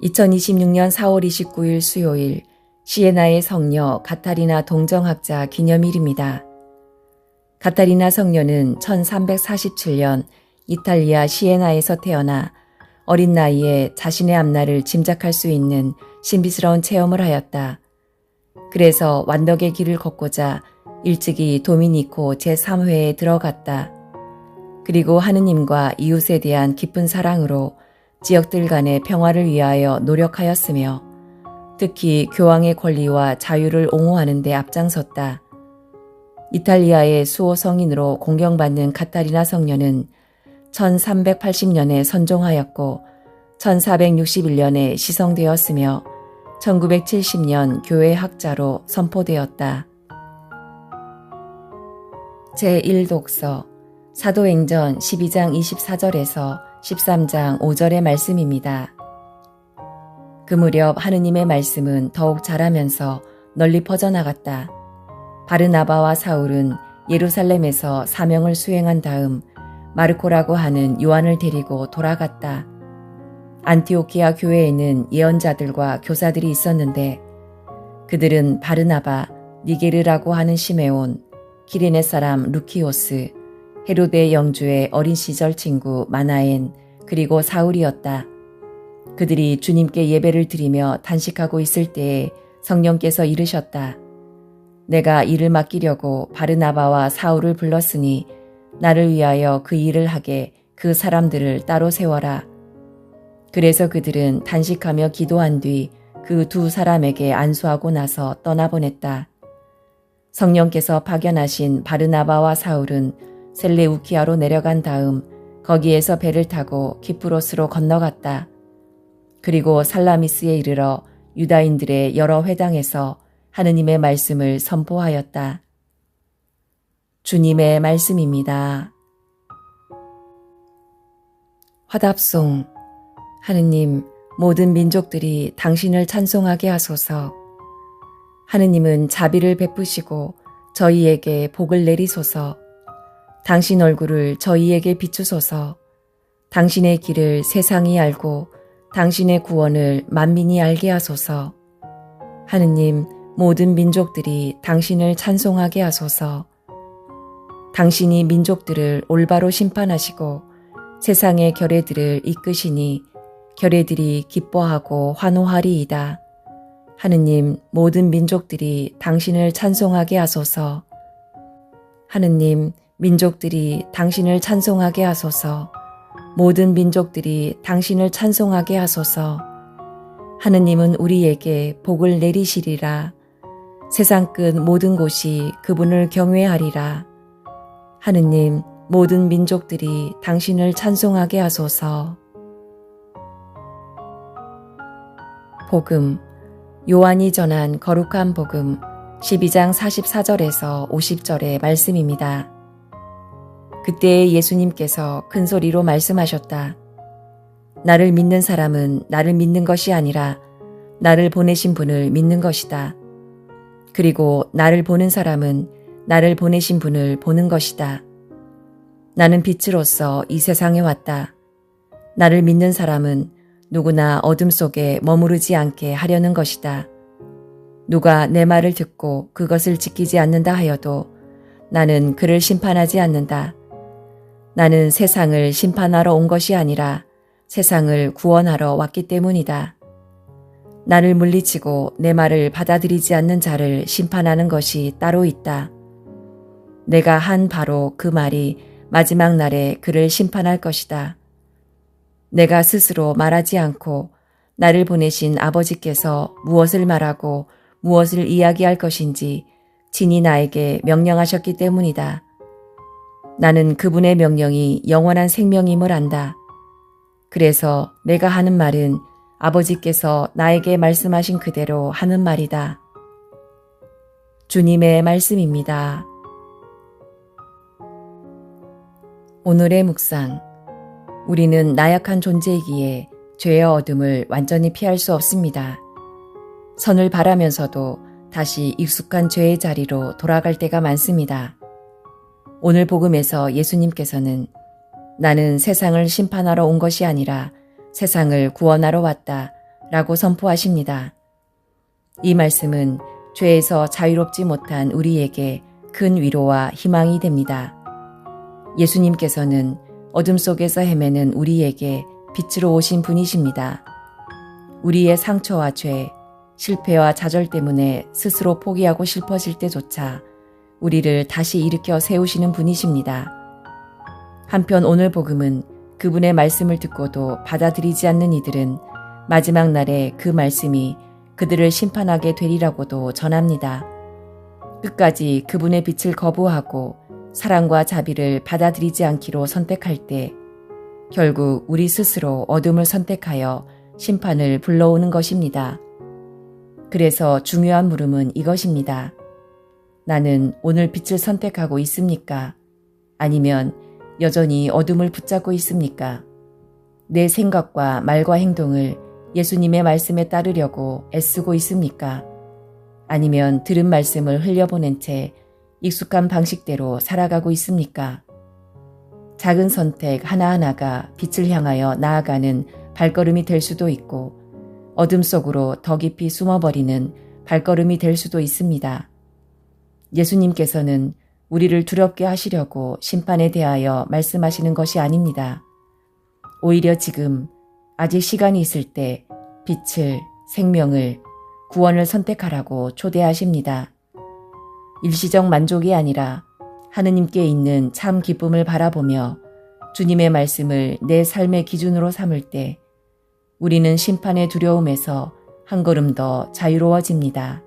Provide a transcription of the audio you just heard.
2026년 4월 29일 수요일 시에나의 성녀 가타리나 동정학자 기념일입니다. 가타리나 성녀는 1347년 이탈리아 시에나에서 태어나 어린 나이에 자신의 앞날을 짐작할 수 있는 신비스러운 체험을 하였다. 그래서 완덕의 길을 걷고자 일찍이 도미니코 제3회에 들어갔다. 그리고 하느님과 이웃에 대한 깊은 사랑으로 지역들 간의 평화를 위하여 노력하였으며 특히 교황의 권리와 자유를 옹호하는 데 앞장섰다. 이탈리아의 수호 성인으로 공경받는 가타리나 성녀는 1380년에 선종하였고 1461년에 시성되었으며 1970년 교회 학자로 선포되었다. 제1독서 사도행전 12장 24절에서 13장 5절의 말씀입니다. 그 무렵 하느님의 말씀은 더욱 자라면서 널리 퍼져나갔다. 바르나바와 사울은 예루살렘에서 사명을 수행한 다음 마르코라고 하는 요한을 데리고 돌아갔다. 안티오키아 교회에는 예언자들과 교사들이 있었는데 그들은 바르나바, 니게르라고 하는 시메온, 기레네 사람 루키오스, 헤로데 영주의 어린 시절 친구 마나엔, 그리고 사울이었다. 그들이 주님께 예배를 드리며 단식하고 있을 때에 성령께서 이르셨다. 내가 일을 맡기려고 바르나바와 사울을 불렀으니 나를 위하여 그 일을 하게 그 사람들을 따로 세워라. 그래서 그들은 단식하며 기도한 뒤 그 두 사람에게 안수하고 나서 떠나보냈다. 성령께서 파견하신 바르나바와 사울은 셀레우키아로 내려간 다음 거기에서 배를 타고 키프로스로 건너갔다. 그리고 살라미스에 이르러 유다인들의 여러 회당에서 하느님의 말씀을 선포하였다. 주님의 말씀입니다. 화답송. 하느님, 모든 민족들이 당신을 찬송하게 하소서. 하느님은 자비를 베푸시고 저희에게 복을 내리소서. 당신 얼굴을 저희에게 비추소서. 당신의 길을 세상이 알고 당신의 구원을 만민이 알게 하소서. 하느님, 모든 민족들이 당신을 찬송하게 하소서. 당신이 민족들을 올바로 심판하시고 세상의 결례들을 이끄시니 결례들이 기뻐하고 환호하리이다. 하느님, 모든 민족들이 당신을 찬송하게 하소서. 하느님, 민족들이 당신을 찬송하게 하소서. 모든 민족들이 당신을 찬송하게 하소서. 하느님은 우리에게 복을 내리시리라. 세상 끝 모든 곳이 그분을 경외하리라. 하느님, 모든 민족들이 당신을 찬송하게 하소서. 복음, 요한이 전한 거룩한 복음 12장 44절에서 50절의 말씀입니다. 그때 예수님께서 큰 소리로 말씀하셨다. 나를 믿는 사람은 나를 믿는 것이 아니라 나를 보내신 분을 믿는 것이다. 그리고 나를 보는 사람은 나를 보내신 분을 보는 것이다. 나는 빛으로서 이 세상에 왔다. 나를 믿는 사람은 누구나 어둠 속에 머무르지 않게 하려는 것이다. 누가 내 말을 듣고 그것을 지키지 않는다 하여도 나는 그를 심판하지 않는다. 나는 세상을 심판하러 온 것이 아니라 세상을 구원하러 왔기 때문이다. 나를 물리치고 내 말을 받아들이지 않는 자를 심판하는 것이 따로 있다. 내가 한 바로 그 말이 마지막 날에 그를 심판할 것이다. 내가 스스로 말하지 않고 나를 보내신 아버지께서 무엇을 말하고 무엇을 이야기할 것인지 친히 나에게 명령하셨기 때문이다. 나는 그분의 명령이 영원한 생명임을 안다. 그래서 내가 하는 말은 아버지께서 나에게 말씀하신 그대로 하는 말이다. 주님의 말씀입니다. 오늘의 묵상. 우리는 나약한 존재이기에 죄의 어둠을 완전히 피할 수 없습니다. 선을 바라면서도 다시 익숙한 죄의 자리로 돌아갈 때가 많습니다. 오늘 복음에서 예수님께서는 나는 세상을 심판하러 온 것이 아니라 세상을 구원하러 왔다 라고 선포하십니다. 이 말씀은 죄에서 자유롭지 못한 우리에게 큰 위로와 희망이 됩니다. 예수님께서는 어둠 속에서 헤매는 우리에게 빛으로 오신 분이십니다. 우리의 상처와 죄, 실패와 좌절 때문에 스스로 포기하고 싶어질 때조차 우리를 다시 일으켜 세우시는 분이십니다. 한편 오늘 복음은 그분의 말씀을 듣고도 받아들이지 않는 이들은 마지막 날에 그 말씀이 그들을 심판하게 되리라고도 전합니다. 끝까지 그분의 빛을 거부하고 사랑과 자비를 받아들이지 않기로 선택할 때 결국 우리 스스로 어둠을 선택하여 심판을 불러오는 것입니다. 그래서 중요한 물음은 이것입니다. 나는 오늘 빛을 선택하고 있습니까? 아니면 여전히 어둠을 붙잡고 있습니까? 내 생각과 말과 행동을 예수님의 말씀에 따르려고 애쓰고 있습니까? 아니면 들은 말씀을 흘려보낸 채 익숙한 방식대로 살아가고 있습니까? 작은 선택 하나하나가 빛을 향하여 나아가는 발걸음이 될 수도 있고 어둠 속으로 더 깊이 숨어버리는 발걸음이 될 수도 있습니다. 예수님께서는 우리를 두렵게 하시려고 심판에 대하여 말씀하시는 것이 아닙니다. 오히려 지금 아직 시간이 있을 때 빛을, 생명을, 구원을 선택하라고 초대하십니다. 일시적 만족이 아니라 하느님께 있는 참 기쁨을 바라보며 주님의 말씀을 내 삶의 기준으로 삼을 때 우리는 심판의 두려움에서 한 걸음 더 자유로워집니다.